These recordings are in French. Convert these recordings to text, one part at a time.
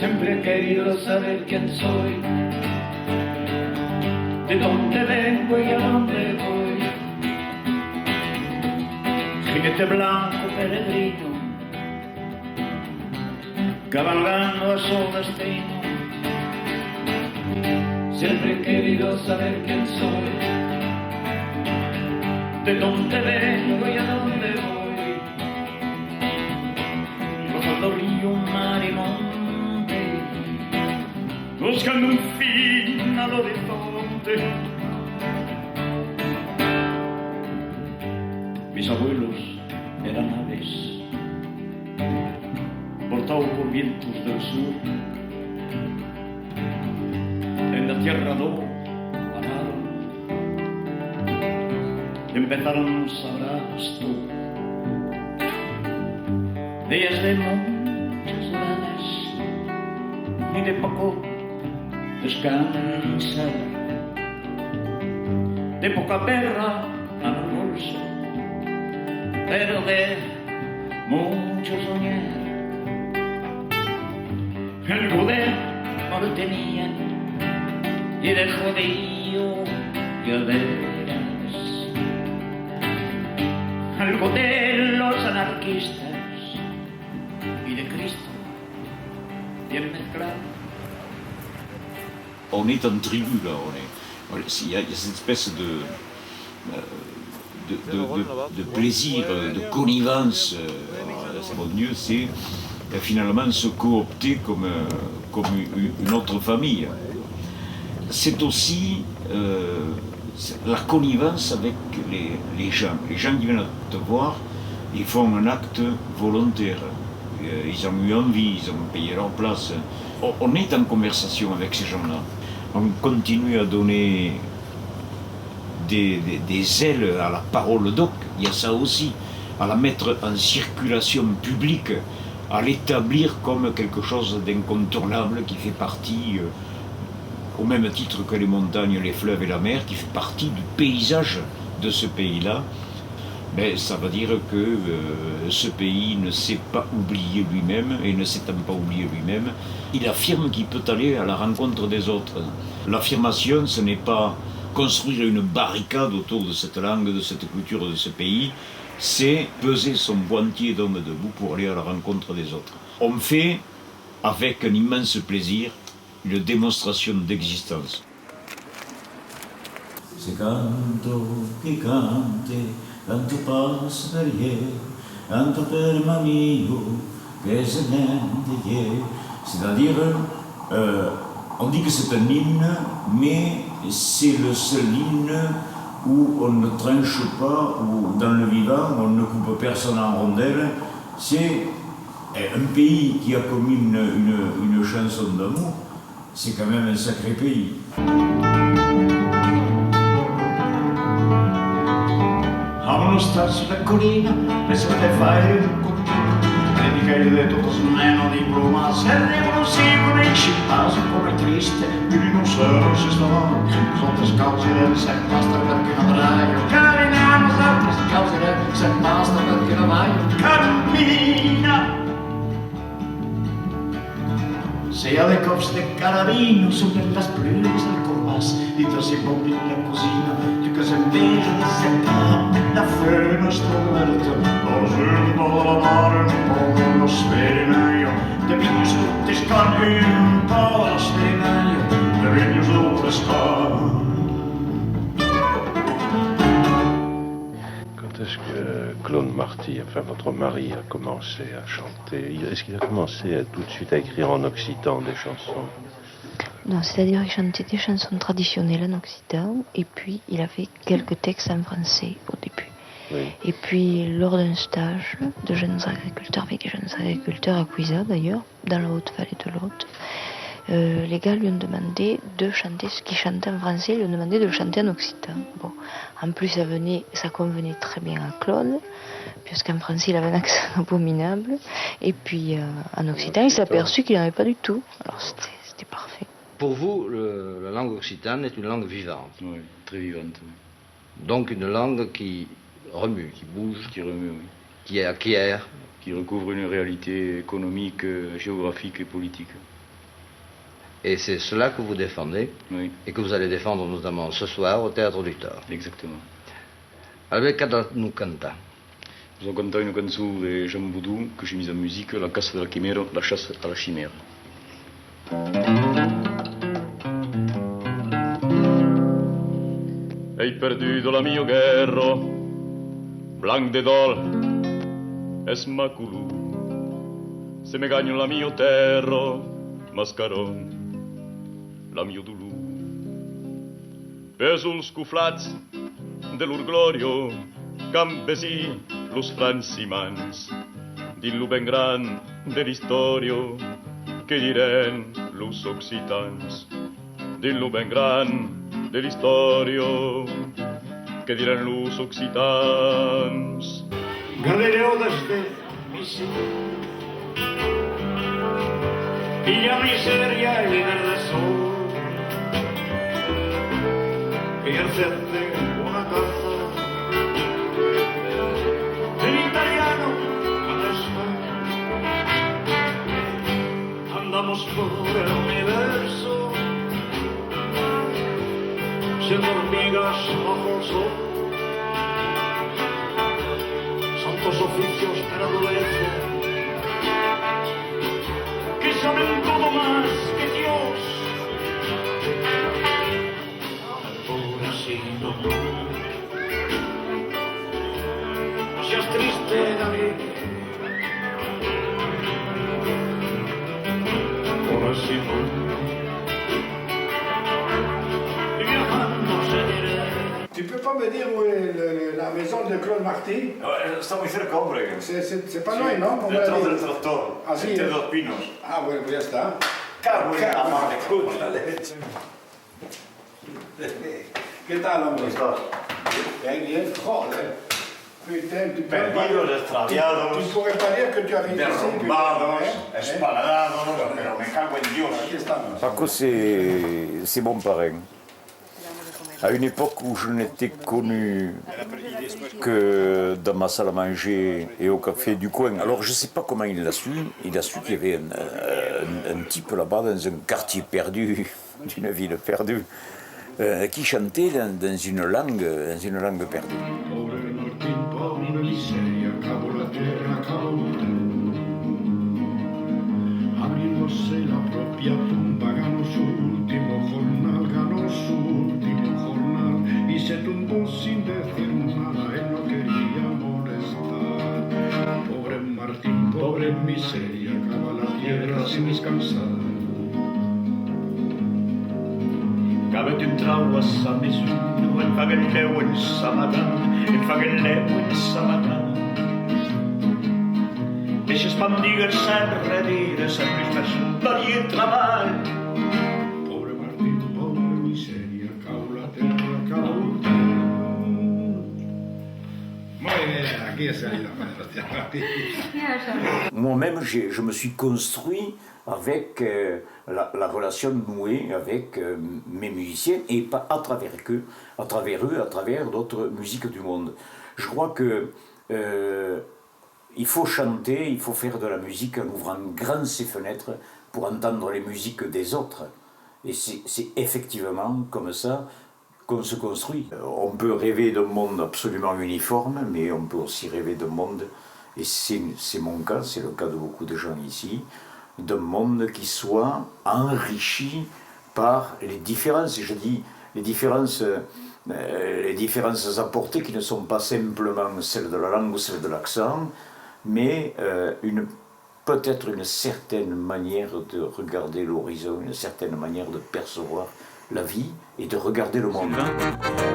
Siempre he querido saber quién soy, de dónde vengo y a dónde voy. Jinete blanco peregrino, cabalgando a su destino. Siempre he querido saber quién soy, de dónde vengo y a dónde voy. Cruzando río, mar y monte, buscando un fin al horizonte. Mis abuelos eran aves, portados por vientos del sur. En la tierra do pararon, empezaron, sabrás tú, días de muchas horas y de poco descansa, de poca perra a la bolsa, pero de mucho soñar. El poder no lo tenían y de judío ya verás. Algo de los anarquistas y de Cristo bien mezclado. On est en tribu là, il y a cette espèce de plaisir, de connivence. Mon Dieu, c'est finalement se coopter comme une autre famille. C'est aussi la connivence avec les gens. Les gens qui viennent te voir, ils font un acte volontaire. Ils ont eu envie, ils ont payé leur place. On est en conversation avec ces gens-là. On continue à donner des ailes à la parole d'Oc, il y a ça aussi, à la mettre en circulation publique, à l'établir comme quelque chose d'incontournable qui fait partie, au même titre que les montagnes, les fleuves et la mer, qui fait partie du paysage de ce pays-là. Mais ça veut dire que ce pays ne s'est pas oublié lui-même, et ne s'étant pas oublié lui-même, il affirme qu'il peut aller à la rencontre des autres. L'affirmation, ce n'est pas construire une barricade autour de cette langue, de cette culture, de ce pays, c'est peser son pointier d'homme debout pour aller à la rencontre des autres. On fait, avec un immense plaisir, une démonstration d'existence. Se canto che cante, canto passa per ieri, canto per m'amico che se n'è. C'est-à-dire, on dit que c'est un hymne, mais c'est le seul hymne où on ne tranche pas, où dans le vivant on ne coupe personne en rondelles. C'est un pays qui a comme une chanson d'amour, c'est quand même un sacré pays. Amano star sulla collina, penso che fai un continuo, e Michele detto su meno di bruma, se arrivano seguono in città, sono come triste, quindi non so se stavano, sotto scalzi del se basta perché non avrai, camminiamo sotto scalzi del se basta perché non avrai, cammina. Se ha le cops de carabino sobre las plumas del corvas, y tras el bombi la cocina, tu que se veja de cerca, la frena sta aperta, la gente dalla mare un po' lo sferineio, de vignes tutti scanni un po' lo sferineio, de vignes tutti scanni. Quand est-ce que Claude Marty, enfin votre mari, a commencé à chanter? Est-ce qu'il a commencé tout de suite à écrire en occitan des chansons? Non, c'est-à-dire qu'il chantait des chansons traditionnelles en occitan, et puis il avait quelques textes en français au début. Oui. Et puis lors d'un stage de jeunes agriculteurs, avec des jeunes agriculteurs à Cuisa d'ailleurs, dans la Haute-Vallée de l'Aude, les gars lui ont demandé de chanter ce qu'il chantait en français, ils lui ont demandé de le chanter en occitan. Bon, en plus ça convenait très bien à Claude, puisqu'en français il avait un accent abominable, et puis en occitan il s'est aperçu qu'il n'en avait pas du tout, alors c'était parfait. Pour vous, la langue occitane est une langue vivante. Oui, très vivante. Oui. Donc une langue qui remue, qui bouge, Qui remue, oui. qui acquiert. Qui recouvre une réalité économique, géographique et politique. Et c'est cela que vous défendez, Oui, et que vous allez défendre notamment ce soir au Théâtre du Thor. exactement. Avec cada nous canta. Nous avons canté une chanson de Jean Boudou que j'ai mise en musique, La casse de la chimère, la chasse à la chimère. Hai perduto la mio guerra, blanc de dol, es maculu. Se me gagno la mio terra, mascaron, la mio dulu. Per sul scuflats de l'orglorio, campesí, los francimans, dillo ben gran de l'istorio, que diren los occitans, dillo ben gran de l'istorio, que diren los occitans. Galileo desde Mississippi y la miseria y verde sol y hacerte una caza el italiano adesso andamos por el universo siendo hormigas bajo el sol. Santos oficios de la dureza, que saben todo más que Dios. Pobrecito, no seas triste, David. Pobrecito, y viajando seguiré. Tu peux pas me dire où est la maison de Claude Marty? Está muy cerca, hombre. C'est pas loin, non? Detrás del tractor, Ah, sí, entre ¿eh? dos pinos. Ah, bueno, pues ya está. Cago en la madre, puta leche. ¿Qué tal, hombre? ¿Cómo estás? Bien, bien. Joder. Putain, tu peux Perdidos, pas... extraviados, Tu pourrais pas dire que tu habites ici. derrumbados, ¿eh? espaldados, pero me cago en Dios. Aquí estamos. Paco, c'est mon parrain. À une époque où je n'étais connu que dans ma salle à manger et au café du coin. Alors je ne sais pas comment il a su qu'il y avait un type là-bas dans un quartier perdu, d'une ville perdue, qui chantait dans une langue perdue. Pobre Martín, pobre miseria, acabó la tierra, acabó el mundo. Abriéndose la propia tumba, ganó su último jornal, y se tumbó sin decir nada, él no quería molestar. Pobre Martín, pobre miseria, acaba la tierra sin descansar. Gavet un trau a sa maison, en fa en leu en sa matin, en fa en leu en sa matin. Deixes pam digues sen redire, sen més personal i treball. Pobre Martín, pobre miseria, cau la terra, cau el temps. Muy bien, aquí ha salido Martín. Moi-même, je me suis construit avec la relation nouée avec mes musiciens et pas à travers eux, à travers d'autres musiques du monde. Je crois que il faut chanter, il faut faire de la musique en ouvrant grand ses fenêtres pour entendre les musiques des autres. Et c'est effectivement comme ça qu'on se construit. On peut rêver d'un monde absolument uniforme, mais on peut aussi rêver d'un monde, et c'est mon cas, c'est le cas de beaucoup de gens ici, d'un monde qui soit enrichi par les différences, et je dis les différences apportées qui ne sont pas simplement celles de la langue ou celles de l'accent, mais peut-être une certaine manière de regarder l'horizon, une certaine manière de percevoir la vie e di regarder le monde.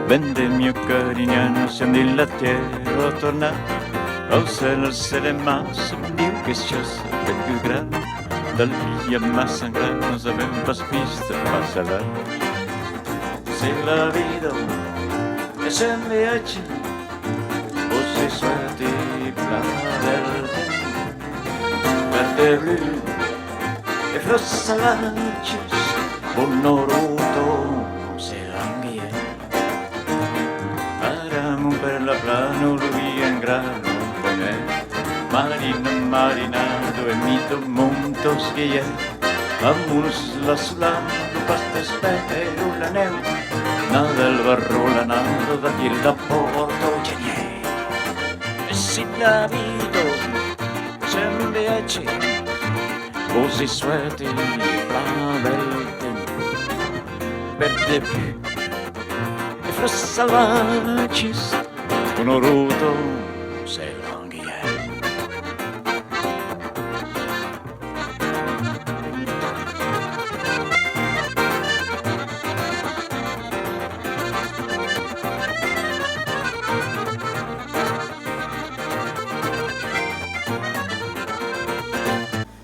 Vende il mio carignano, scendi la terra, torna al cielo, se le masse, Dio che sciassa del più grande, dal via massa in grande, non sapeva pas vista, passa là. Se la vida è sempre oggi, o se suerte verde blu, e frossa lancis, bonoroto, se l'anghie. Aramon per la plano, lui in grano, bonè, marina, marinado, e mito, monto, schiè. amunt la solana, el pas d'espero la neu, nada el barro, la nada d'aquí el de Porto Genyé. E si Davido se'n viatge, così sueti plavelten, verde più, e fra salvacis, onoruto se l'anghia.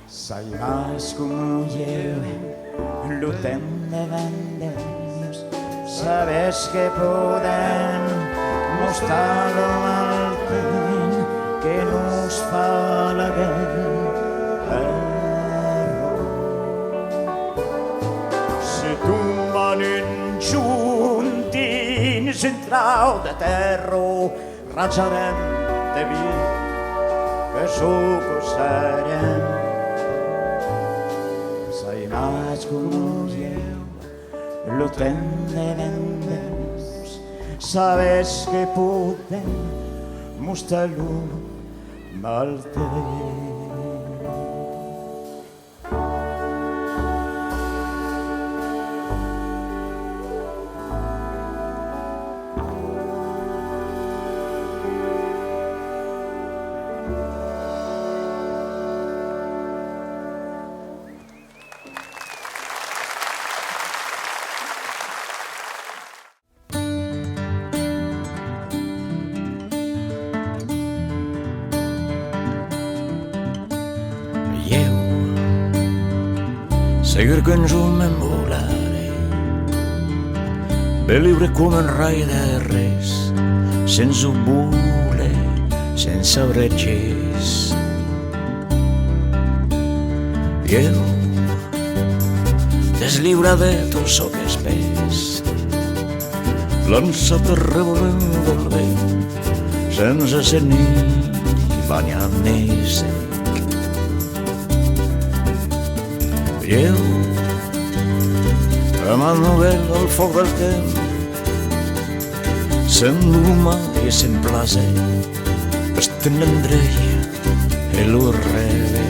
Sai mais como eu, lutando vendemos, sabes que podem mostrar o alten que nos fala del erro. Se tumban in giunti central de terra, rajarem de vi que suco serem. Sai mais como eu, lutando vendemos, sabes que podem mostrar-lo mal tempo. Seguir que ens ho memoraré, ben lliure com un rai de res, sense voler, sense bretxes. Jo, deslliure de tot so que espès, lançat a revolent del vent, sense ser ni banyat ni sec. Jo, amant novel al foc del temps, sent l'humà i sent plaser, estendrei e lo revés.